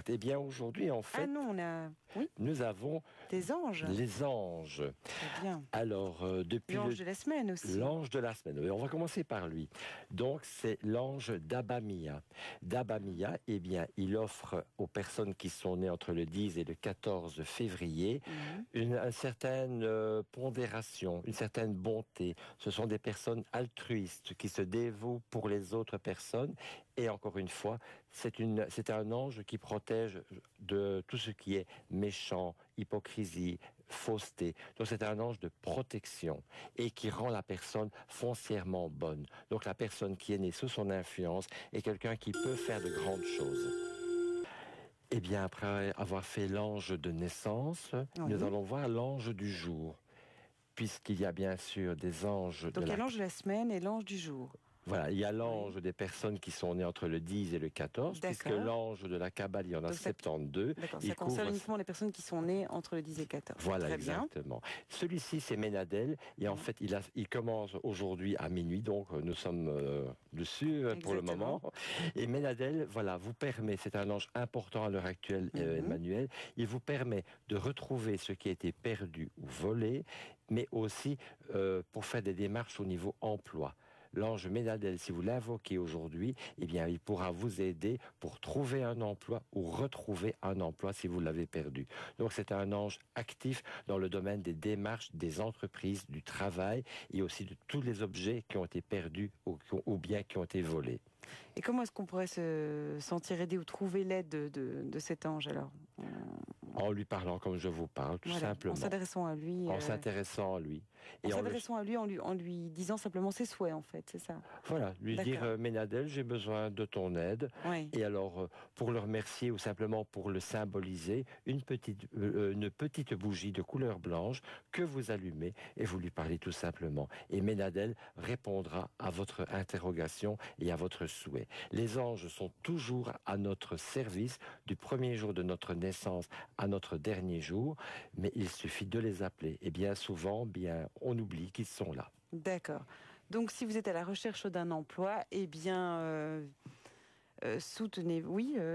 découverte. Eh bien, aujourd'hui, en fait, nous avons des anges. Les anges. Très bien. Alors, depuis l'ange de la semaine aussi. L'ange de la semaine. On va commencer par lui. Donc, c'est l'ange d'Abamia. D'Abamia, eh bien, il offre aux personnes qui sont nées entre le 10 et le 14 février une certaine pondération, une certaine bonté. Ce sont des personnes altruistes qui se dévouent pour les autres personnes. Et encore une fois, c'est un ange qui protège de tout ce qui est méchant, hypocrisie, fausseté. Donc c'est un ange de protection et qui rend la personne foncièrement bonne. Donc la personne qui est née sous son influence est quelqu'un qui peut faire de grandes choses. Eh bien, après avoir fait l'ange de naissance, nous allons voir l'ange du jour. Puisqu'il y a bien sûr des anges... Donc il y a l'ange de la semaine et l'ange du jour. Voilà, il y a l'ange des personnes qui sont nées entre le 10 et le 14, puisque l'ange de la Kabbale, il y en a 72. D'accord, ça concerne uniquement les personnes qui sont nées entre le 10 et le 14. Voilà, exactement. Celui-ci, c'est Ménadel, et en fait, il commence aujourd'hui à minuit, donc nous sommes dessus pour le moment. Et Ménadel, voilà, vous permet, c'est un ange important à l'heure actuelle, Emmanuel, il vous permet de retrouver ce qui a été perdu ou volé, mais aussi pour faire des démarches au niveau emploi. L'ange Ménadel, si vous l'invoquez aujourd'hui, eh bien, il pourra vous aider pour trouver un emploi ou retrouver un emploi si vous l'avez perdu. Donc, c'est un ange actif dans le domaine des démarches, des entreprises, du travail et aussi de tous les objets qui ont été perdus ou bien qui ont été volés. Et comment est-ce qu'on pourrait se sentir aidé ou trouver l'aide de cet ange alors? En lui parlant comme je vous parle, tout simplement. En s'adressant à lui. En s'intéressant à lui. En s'adressant à lui, en lui disant simplement ses souhaits, en fait, c'est ça? Voilà, lui dire, Ménadel, j'ai besoin de ton aide. Et alors, pour le remercier ou simplement pour le symboliser, une petite bougie de couleur blanche que vous allumez et vous lui parlez tout simplement. Et Ménadel répondra à votre interrogation et à votre souhait. Les anges sont toujours à notre service du premier jour de notre naissance à notre dernier jour, mais il suffit de les appeler. Et bien souvent, on oublie qu'ils sont là. D'accord. Donc si vous êtes à la recherche d'un emploi, eh bien... soutenez,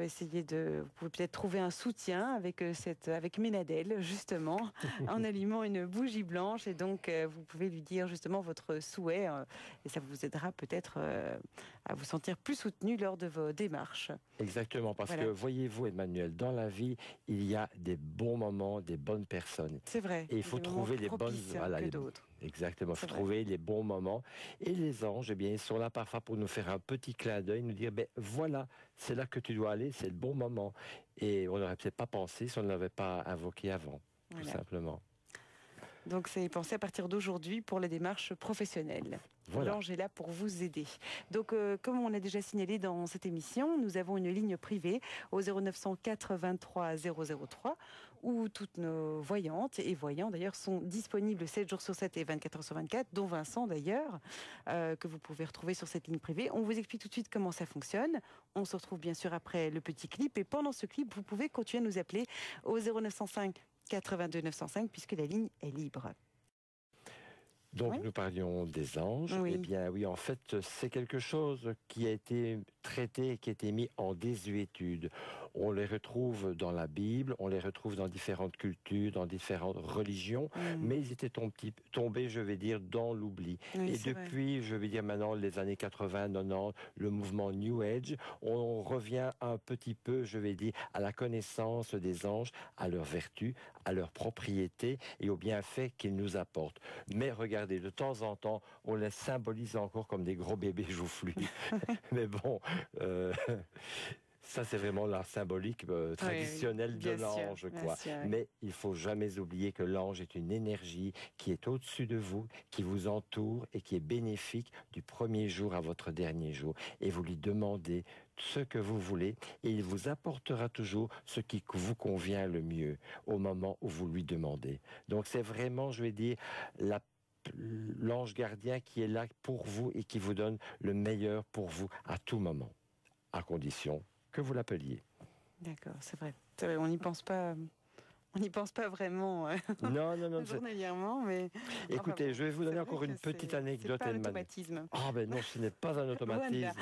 essayez de... Vous pouvez peut-être trouver un soutien avec Ménadel, justement, en allumant une bougie blanche. Et donc, vous pouvez lui dire justement votre souhait. Et ça vous aidera peut-être à vous sentir plus soutenu lors de vos démarches. Exactement, parce que voyez-vous, Emmanuel, dans la vie, il y a des bons moments, des bonnes personnes. C'est vrai. Et il faut trouver les bonnes... Voilà, d'autres. Exactement, il faut trouver les bons moments. Et les anges, eh bien, ils sont là parfois pour nous faire un petit clin d'œil, nous dire, voilà, c'est là que tu dois aller, c'est le bon moment. Et on n'aurait peut-être pas pensé si on ne l'avait pas invoqué avant, tout simplement. Donc c'est pensé à partir d'aujourd'hui pour les démarches professionnelles. Voilà. L'ange est là pour vous aider. Donc comme on a déjà signalé dans cette émission, nous avons une ligne privée au 0904 23 003 où toutes nos voyantes et voyants d'ailleurs sont disponibles 7 jours sur 7 et 24 heures sur 24, dont Vincent d'ailleurs, que vous pouvez retrouver sur cette ligne privée. On vous explique tout de suite comment ça fonctionne. On se retrouve bien sûr après le petit clip et pendant ce clip, vous pouvez continuer à nous appeler au 0905 82 905 puisque la ligne est libre. Donc nous parlions des anges. Eh bien oui, en fait, c'est quelque chose qui a été traité, qui a été mis en désuétude. On les retrouve dans la Bible, on les retrouve dans différentes cultures, dans différentes religions, mais ils étaient tombés, je vais dire, dans l'oubli. Et depuis, je vais dire maintenant, les années 80, 90, le mouvement New Age, on revient un petit peu, je vais dire, à la connaissance des anges, à leurs vertus, à leurs propriétés et aux bienfaits qu'ils nous apportent. Mais regardez, de temps en temps, on les symbolise encore comme des gros bébés joufflus. Mais bon, ça c'est vraiment l'art symbolique traditionnel de l'ange, quoi. Mais il faut jamais oublier que l'ange est une énergie qui est au-dessus de vous, qui vous entoure et qui est bénéfique du premier jour à votre dernier jour. Et vous lui demandez ce que vous voulez et il vous apportera toujours ce qui vous convient le mieux au moment où vous lui demandez. Donc c'est vraiment, je vais dire, l'ange gardien qui est là pour vous et qui vous donne le meilleur pour vous à tout moment, à condition que vous l'appeliez. D'accord, c'est vrai. On n'y pense pas On n'y pense pas vraiment Non, non, non. journalièrement, mais... Écoutez, bon, je vais vous donner encore une petite anecdote. C'est pas un automatisme. Ah ben non, ce n'est pas un automatisme. Voilà.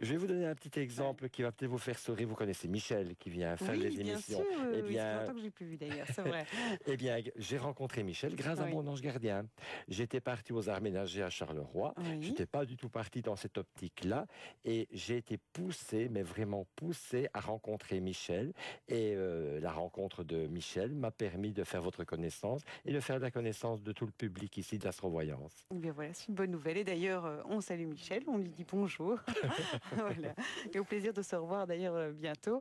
Je vais vous donner un petit exemple qui va peut-être vous faire sourire. Vous connaissez Michel qui vient faire les émissions. Sûr, Eh oui, bien, ça fait longtemps que je l'ai plus vu d'ailleurs, c'est vrai. eh bien, j'ai rencontré Michel grâce à Oui. mon ange gardien. J'étais parti aux Arts Ménagers à Charleroi. Oui. Je n'étais pas du tout parti dans cette optique-là. Et j'ai été poussé, mais vraiment poussé à rencontrer Michel. Et la rencontre de Michel m'a permis de faire votre connaissance et de faire la connaissance de tout le public ici d'Astrovoyance. Eh bien voilà, c'est une bonne nouvelle. Et d'ailleurs, on salue Michel, on lui dit bonjour. Voilà. Et au plaisir de se revoir d'ailleurs bientôt.